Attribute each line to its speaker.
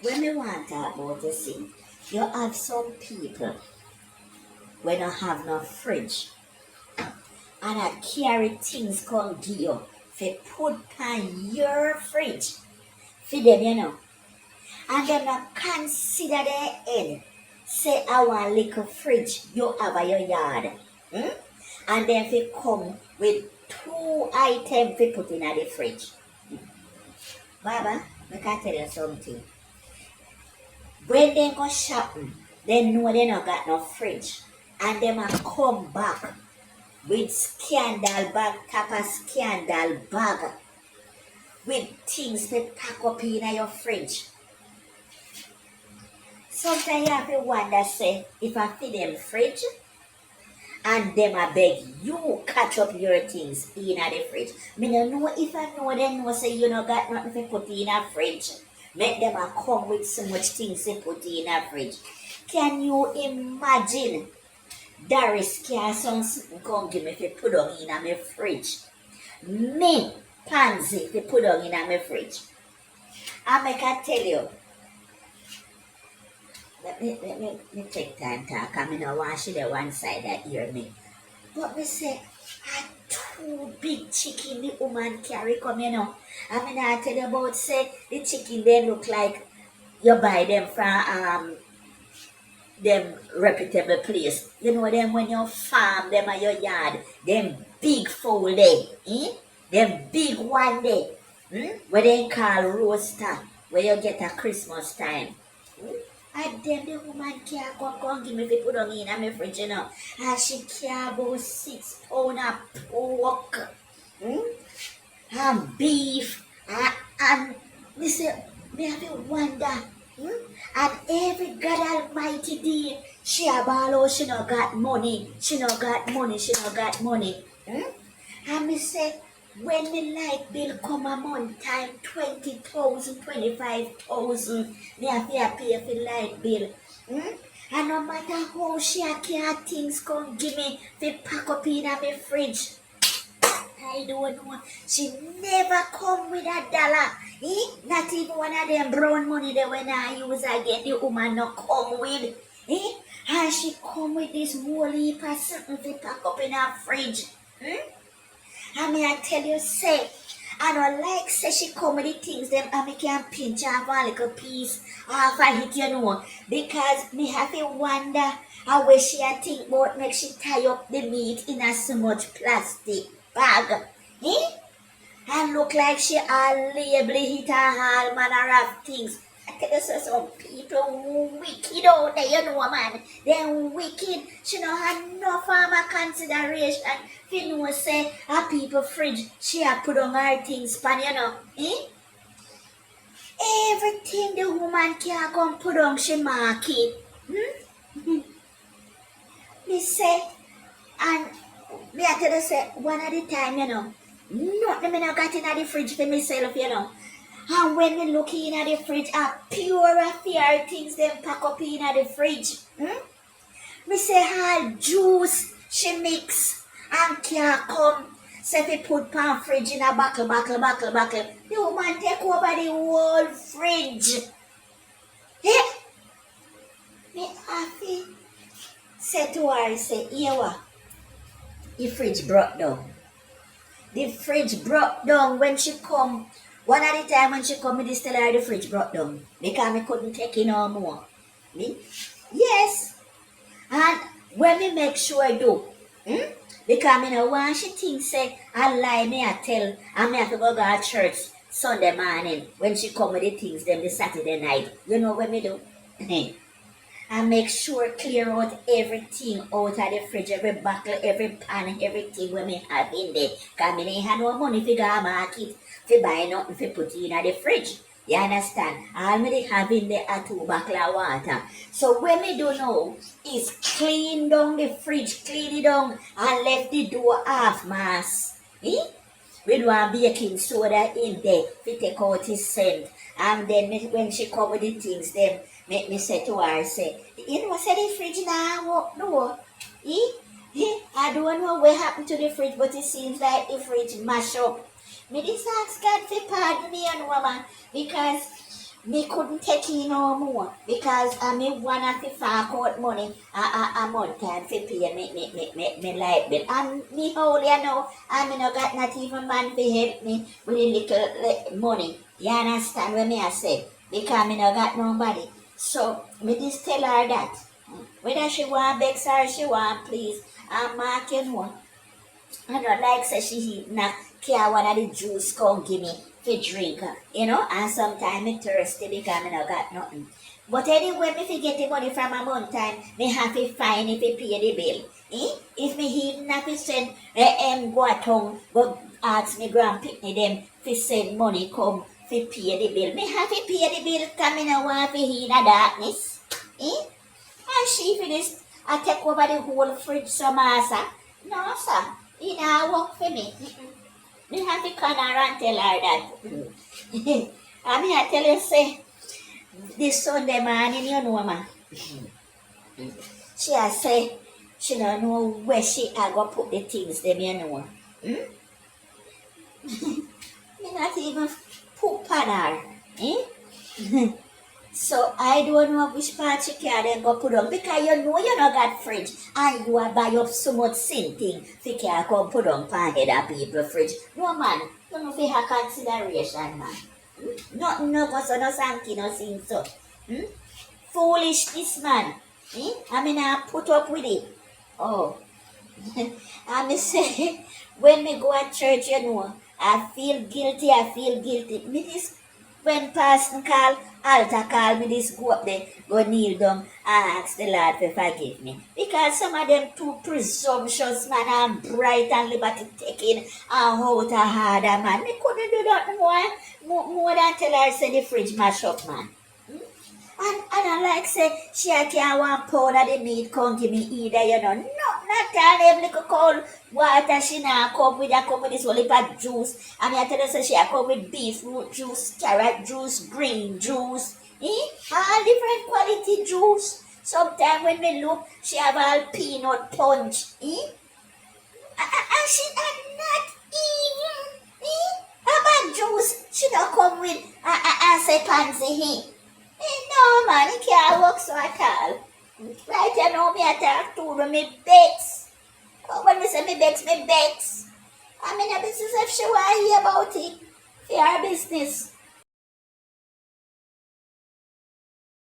Speaker 1: when we want to talk about this thing, you have some people when don't have no fridge and I carry things come give you for put on your fridge for them, And them not consider their head. Say I want little fridge you have at your yard. Hmm? And then they come with 2 items to put in the fridge. Baba, I can tell you something. When they go shopping, they know they not got no fridge. And them a come back with scandal bag, top of scandal bag, with things to pack up in your fridge. Sometimes you have to wonder, say, if I feed them fridge, and them I beg you catch up your things in the fridge. Me no know if I know them know say you no got nothing to put in a fridge. Make them a come with so much things to put in a fridge. Can you imagine Darius Carson come give me to put on in my fridge? Me, Pansy, to put on in my fridge. I make I tell you. Let me take time to talk. I mean, I want you the one side that hear me. But me say, a 2 big chicken the woman carry come, I mean, I tell you about, say, the chicken, they look like you buy them from them reputable place. You know them when you farm them at your yard, them big fowl there, them big one there, where they call roaster, where you get a Christmas time. And then the woman can't come give me to put on in my fridge, And she can't go 6 pounds of pork, and beef, and me say, me have to wonder, and every God Almighty day, she a ball out, she no got money, she no got money, And me say, when me light bill come a month time, 20,000, 25,000, me have to pay for light bill. And no matter how she a care things come give me, fi pack up in my fridge. I don't know. She never come with $1. Not even one of them brown money that when I use again, the woman not come with. And she come with this whole heap of something to pack up in her fridge. I mean, I tell you, say, I don't like say she come with the things them and me can pinch off a little piece off of it, because me have to wonder how way she a think about make she tie up the meat in a so much plastic bag. And look like she all label it all manner of things. I tell you, so some people wicked out there, man. They're wicked. She don't have no form of consideration. You know, say, a people fridge, she a put on her things, pan, Everything the woman can come put on, she mark it. Me say, and me I tell you, say, one at a time, nothing me not got in the fridge for myself, And when me look in at the fridge, a pure fair things them pack up in at the fridge. Me say all juice she mix and can come. Say if you put pan fridge in a buckle. The woman take over the whole fridge. Me happy. Say to her, say, here what? The fridge broke down. The fridge broke down when she come. One at a time when she come, me just tell her the fridge broke down. Because me couldn't take it no more. Me? Yes. And when me make sure I do, because me no want she think say, I lie me I tell, and me have to go to church Sunday morning when she come with the things them the Saturday night. You know what me do? I make sure clear out everything out of the fridge, every bottle, every pan, everything when me have in there. Because me ain't have no money to go to market to buy nothing to put in the fridge. You understand? All me have in there are 2 bottles of water. So when me do now is clean down the fridge, clean it down and left the door half mass. We do a baking soda in there to take out his scent. And then when she come with the things, then make me say to her, say, say the fridge now, no. I don't know what happened to the fridge, but it seems like the fridge mash up. Me just ask God to pardon me and woman, because me couldn't take in no more because I me wanna fi fork out money a month time fi pay me light bill. And me holy you know, and me no got not even man fi help me with a little money. You understand what me I say? Because me no got nobody. So me just tell her that. Whether she want bex or she want please, I'm marking one. I don't like say she not care one of the juice come give me for drink, you know, and sometimes me thirsty because me not got nothing. But anyway, me fi get the money from a month time, me have to find if I pay the bill. If me even have to send go at home, go ask me grand pitney them fi send money come fi pay the bill. Me have to pay the bill because me no want fi in a darkness. And she fi this, I take over the whole fridge some sir. No sir. It not work for me. Me have to come and tell her that. I mean, I tell you, say, this Sunday morning, you know, man. She a say, she don't know where she a go put the things them, you know. Me not even put on her. So I don't know which part you can then go put on because you know you not got fridge and you are buy up so much sin thing you can come put on pan head of people fridge. No man, you know if you have consideration man. Nothing no go so no sanky no sin so. Foolishness man. I mean I put up with it. Oh. And me say when me go at church you know I feel guilty. Me this when pastor call, altar call me this go up there, go kneel down and ask the Lord to forgive me. Because some of them too presumptuous man and bright and liberty taking and out a harder man. Me couldn't do that more than tell her say the fridge mash up man. And I like say she can't want pound of the meat come give me either, you know. No, not all them little cold water she not come with this whole heap of juice. And I tell her say she come with beef root juice, carrot juice, green juice, all different quality juice. Sometimes when we look, she have all peanut punch, and she not even, a bad juice. She don't come with, say Pansy, no man, it can't work so at all. Right, you know me I talk to me bex. Oh, when me say me bex. I mean a business if she want to hear about it. For her business.